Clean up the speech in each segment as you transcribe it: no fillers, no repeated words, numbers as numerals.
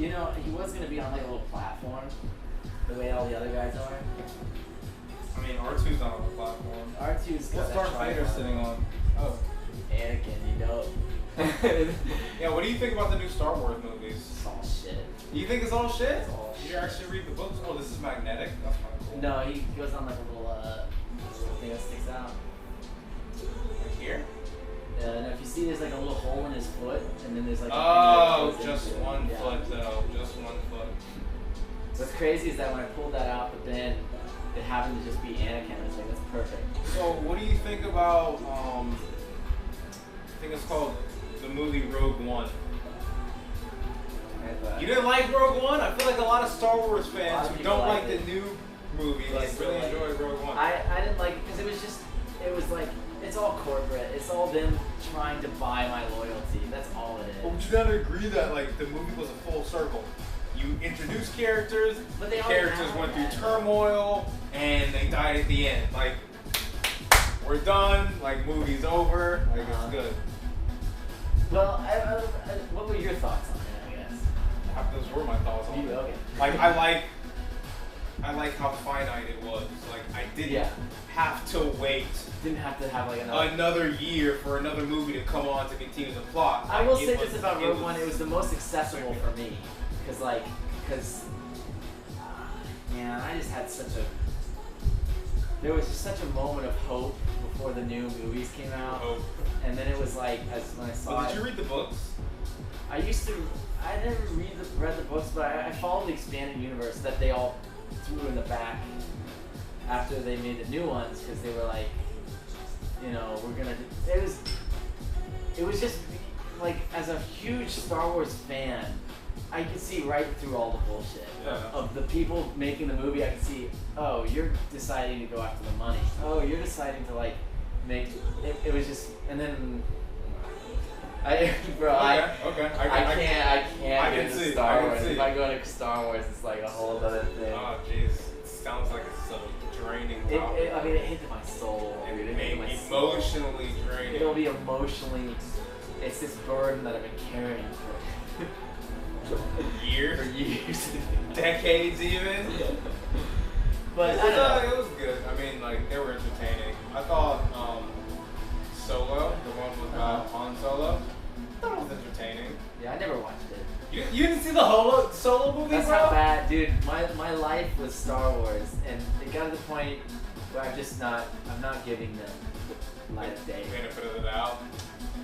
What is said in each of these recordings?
You know, he was gonna be on like a little platform, the way all the other guys are. I mean, R2's not on the platform. R2's got What's that Darth Vader tripod. sitting on? Oh. Anakin, you know. Yeah, what do you think about the new Star Wars movies? It's all shit. You think it's all shit? It's all You actually read the books? Oh, this is magnetic? That's kind of cool. No, he goes on like a little thing that sticks out. Like here? And if you see, there's like a little hole in his foot, and then there's like. Oh, a thing that just goes into it. one Yeah. foot though. Just one foot. What's crazy is that when I pulled that out, but then it happened to just be Anakin. I was like, that's perfect. So, what do you think about, I think it's called the movie Rogue One. You didn't like Rogue One? I feel like a lot of Star Wars fans who don't like the new movie really enjoy Rogue One. I didn't like it because it was like, it's all corporate. It's all them trying to buy my loyalty. That's all it is. But would you not agree that like the movie was a full circle? You introduced characters, But the they characters went through turmoil, and they died at the end. Like, we're done, like, movie's over, like, it's good. Well, what were your thoughts on it, I guess? Those were my thoughts on it. Okay. Like, I like how finite it was. Like, I didn't have to wait. Didn't have to have like another year for another movie to come on to continue the plot. I will say this about Rogue One, it was the most accessible for me. Because I just had there was just such a moment of hope before the new movies came out. Hope. And then it was like, when I saw Did you read the books? I never read the books, but I followed the expanded universe that they all threw in the back after they made the new ones, because they were like, it was just like, as a huge Star Wars fan, I could see right through all the bullshit of the people making the movie. I could see, oh, you're deciding to go after the money. Oh, you're deciding to like make it was just, and then I can't get into Star Wars. If I go to Star Wars, it's like a whole other thing. Oh, jeez, it sounds like it's so draining. It hit my soul. Dude. It hit my soul. Emotionally draining. It'll be emotionally. It's this burden that I've been carrying for years, decades even. But it was good. I mean, like, they were entertaining. I thought Solo, the one with Han Solo, I thought it was entertaining. Yeah, I never watched it. You didn't see the Solo movie, That's bro? not bad, dude. My life was Star Wars, and it got to the point where I'm not giving them the light of day. Benefit of the doubt.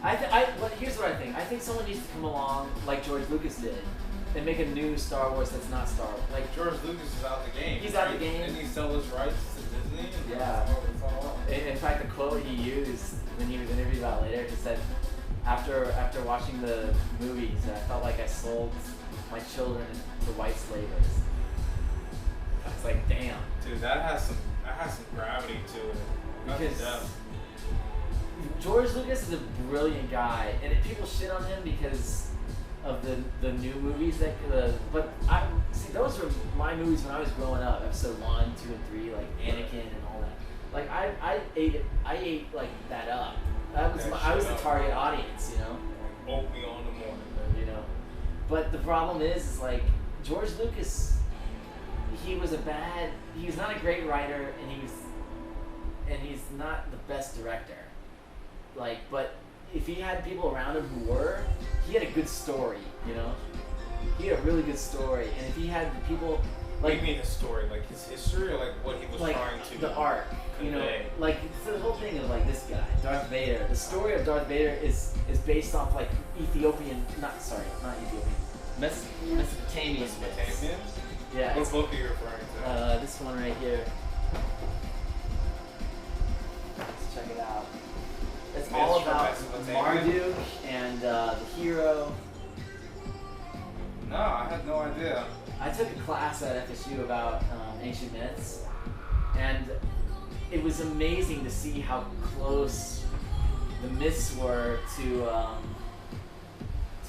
But here's what I think. I think someone needs to come along like George Lucas did and make a new Star Wars that's not Star Wars. Like George Lucas is out the game. He's out the game. Didn't he sell his rights to Disney? Yeah. In fact, the quote he used when he was interviewed about it later, he said, after watching the movie, he said, I felt like I sold my children to white slavers. I was like, damn. Dude, that has some gravity to it. Because George Lucas is a brilliant guy, and people shit on him because of the new movies but those were my movies when I was growing up. Episode 1, 2, and 3, like Anakin and all that. Like I ate like that up. I was the target audience, Oatmeal in the morning, But the problem is like George Lucas, he was not a great writer, and he's not the best director. Like, but if he had people around him who were, he had a good story, He had a really good story, and if he had the people, like. What do you mean his story? Like his history, or like what he was trying to the arc, convey? Like it's the whole thing of like this guy, Darth Vader. The story of Darth Vader is based off like not Ethiopian, Mesopotamian. Mesopotamian? Yeah. What book are you referring to? This one right here. Let's check it out. It's all about Marduk and the hero. No, I had no idea. I took a class at FSU about ancient myths, and it was amazing to see how close the myths were to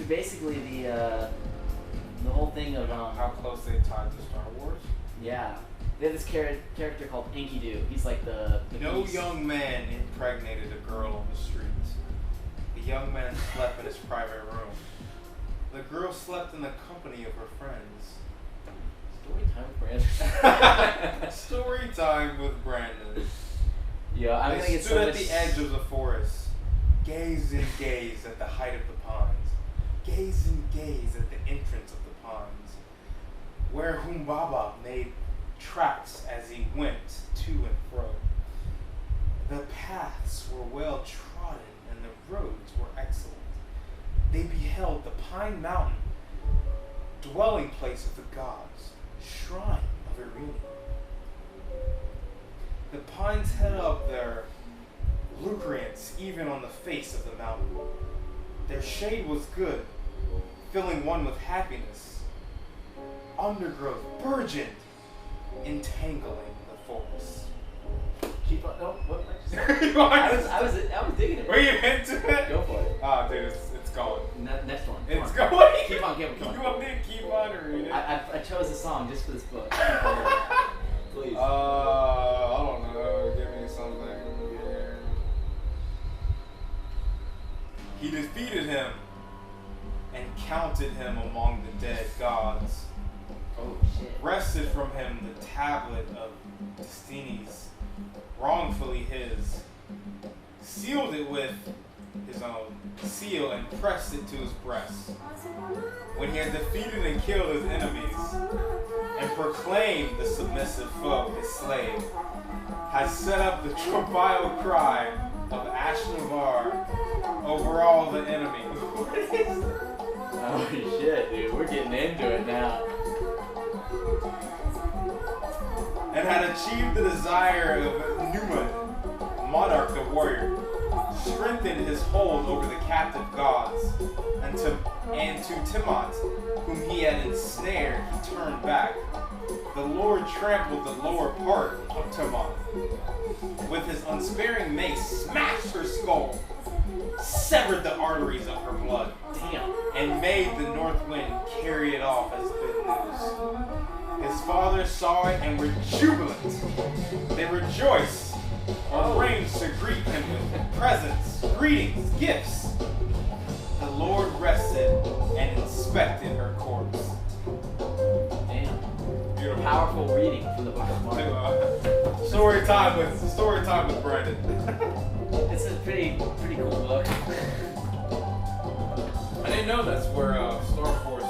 basically the whole thing of how close they tied to Star Wars. Yeah, they have this character called Enkidu. He's like the no beast. Young man impregnated a girl on the street. The young man slept in his private room. The girl slept in the company of her friends. Story time with Brandon. Story time with Brandon. Yeah, I'm gonna They get stood so at much. the edge of the forest, gaze and gaze at the height of the ponds, gaze and gaze at the entrance of the ponds, where Humbaba made tracks as he went to and fro. The paths were well trodden and the roads were excellent. They beheld the Pine Mountain, dwelling place of the gods, shrine of Irene. The pines held up their luxuriance even on the face of the mountain. Their shade was good, filling one with happiness. Undergrowth burgeoned, entangling the forest. Keep on. No, what? I was digging it. Were you into it? Go for it. Ah, dude, it's going. Next one. It's Come on. going. Keep on, keep on. You want me to keep on or read it? I chose a song just for this book. Please. I don't know. Give me something. Yeah. He defeated him and counted him among the dead gods. Oh shit. Wrested from him the tablet of Destinies, wrongfully his, sealed it with his own seal and pressed it to his breast. When he had defeated and killed his enemies, and proclaimed the submissive foe his slave, has set up the travail cry of Ashnavar over all the enemy. Oh shit, dude, we're getting into it now. And had achieved the desire of Numan, monarch the warrior, strengthened his hold over the captive gods, and to Tiamat, whom he had ensnared, he turned back. The Lord trampled the lower part of Tiamat. With his unsparing mace, smashed her skull, severed the arteries of her blood, Damn. and made the north wind carry it off as good news. His father saw it and were jubilant. They rejoiced, arranged to greet him with presents, greetings, gifts. The Lord rested and inspected her corpse. Damn. Beautiful. Powerful reading from the Book of Mark. Story time with Brandon. It's a pretty cool book. I didn't know that's where Star Force.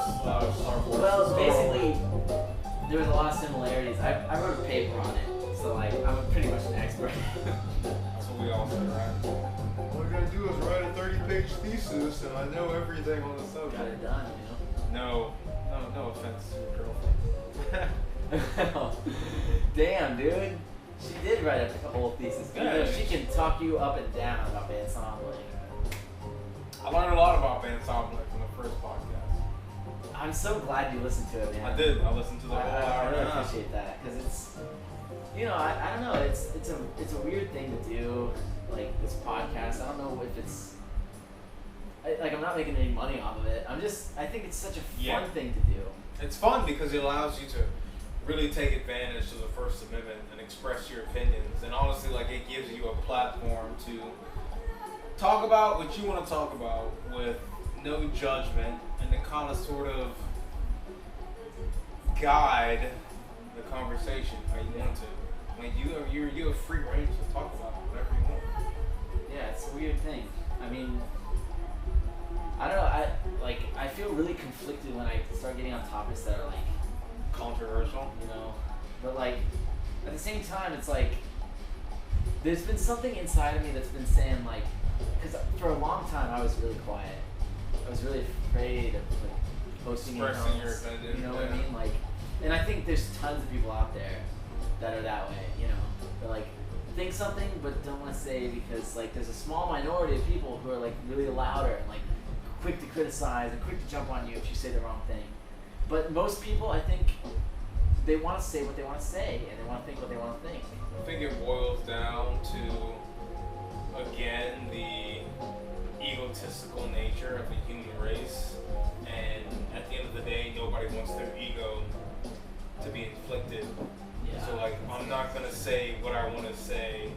Well, basically, there was a lot of similarities. I wrote a paper on it, so like I'm pretty much an expert. That's what we all say, right? All I gotta do is write a 30-page thesis, and I know everything on the subject. Got it done, you know. No offense to your girlfriend. Damn, dude. She did write a whole thesis. Yeah, You know, she can talk you up and down about ensemble. I learned a lot about ensemble from the first podcast. I'm so glad you listened to it, man. I did. I listened to the whole hour I and really a half. appreciate that because it's, you know, I don't know. It's a weird thing to do, like this podcast. I don't know if it's like I'm not making any money off of it. I think it's such a fun thing to do. It's fun because it allows you to really take advantage of the First Amendment and express your opinions. And honestly, like it gives you a platform to talk about what you want to talk about with no judgment and to kind of sort of guide the conversation how you want to. Like you have free range to talk about whatever you want. Yeah, it's a weird thing. I mean, I don't know. I feel really conflicted when I start getting on topics that are like Controversial. you know, but like at the same time, it's like there's been something inside of me that's been saying like, because for a long time I was really quiet. I was really afraid of like posting Expressing emails, your opinion, you know what I yeah. mean? Like, and I think there's tons of people out there that are that way. You know, they're like think something but don't want to say because like there's a small minority of people who are like really louder and like quick to criticize and quick to jump on you if you say the wrong thing. But most people, I think, they want to say what they want to say and they want to think what they want to think. I think it boils down to, again, the egotistical nature of the human race. And at the end of the day, nobody wants their ego to be inflicted. Yeah. So, like, I'm not going to say what I want to say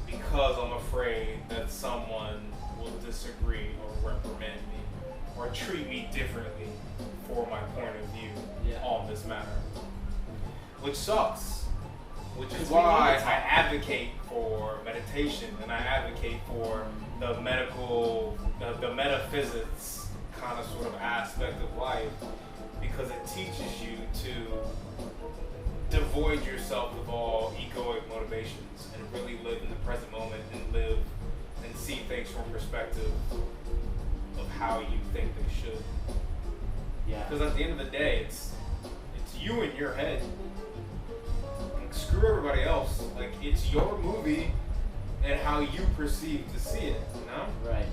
because I'm afraid that someone will disagree or reprimand me or treat me differently for my point of view on this matter. Which sucks. Which is why I advocate for meditation and I advocate for the medical, the metaphysics kind of sort of aspect of life, because it teaches you to devoid yourself of all egoic motivations and really live in the present moment and live and see things from a perspective of how you think they should. Yeah. Because at the end of the day, it's you in your head. Like, screw everybody else. Like, it's your movie and how you perceive to see it, you know? Right.